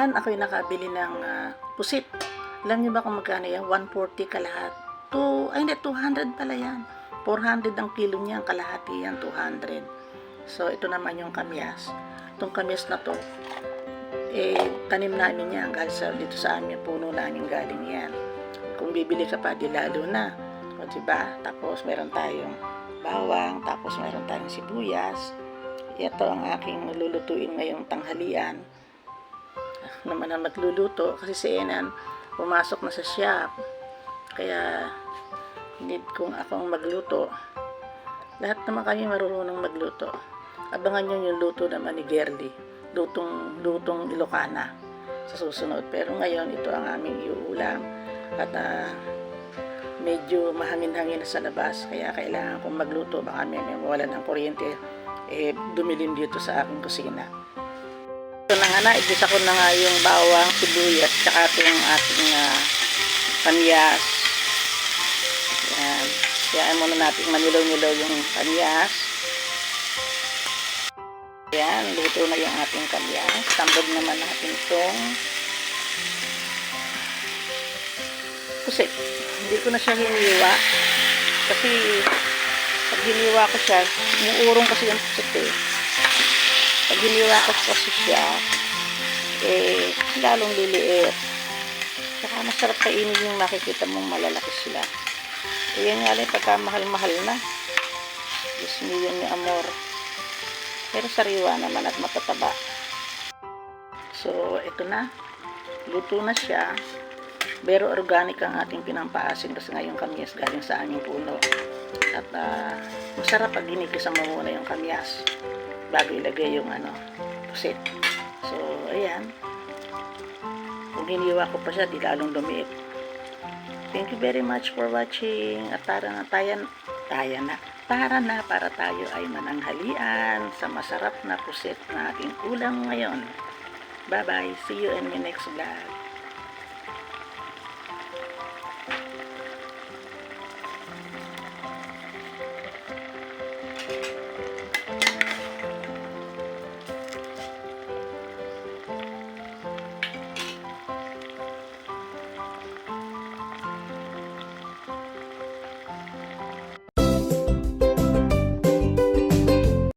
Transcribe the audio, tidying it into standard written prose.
Yan, ako'y nakabili ng pusit. Alam niyo ba kung magkano yan? 140 kalahat. Hindi, 200 pala yan. 400 ang kilo niya, ang kalahati yan, 200. So, ito naman yung kamyas. Itong kamyas na to, tanim namin yan. Dito sa amin, puno namin galing yan. Kung bibili ka pa, di lalo na. O, diba? Tapos, meron tayong bawang, tapos meron tayong sibuyas. Ito ang aking lulutuin ngayong tanghalian. Naman ang magluluto kasi si Enan pumasok na sa shop, kaya need kong akong magluto. Lahat naman kami marunong magluto. Abangan nyo yung luto naman ni Gerly, lutong Ilocana sa susunod. Pero ngayon ito ang aming iuulam at medyo mahangin-hangin na sa labas, kaya kailangan kong magluto, baka may mawalan ng kuryente, dumilim dito sa aking kusina. Ito na nga, igisa ko na nga yung bawang, sibuyas, tsaka itong ating kamyas. Yan. Kayaan muna natin manilaw-nilaw yung kamyas. Yan, luto na yung ating kamyas. Tambog naman natin itong pusit. Hindi ko na siya hiniwa. Kasi pag hiniwa ko siya, umuurong kasi yung pusit eh. Pag hiniwa ko kasi siya, lalong liliit. Saka masarap kainin yung makikita mong malalaki sila. Yan nga lang, pagka mahal-mahal na. Diyos million ni amor. Pero sariwa naman at matataba. So, ito na. Luto na siya. Pero organic ang ating pinampaasin kasi ngayon kamyas galing sa aming puno. At masarap pag ginigisan mo muna yung kamyas bago ilagay yung pusit. So, ayan. Kung hiniwa ko pa siya, di lalong lumiit. Thank you very much for watching. At tara na para tayo ay mananghalian sa masarap na pusit na ating ulam ngayon. Bye-bye. See you in my next vlog.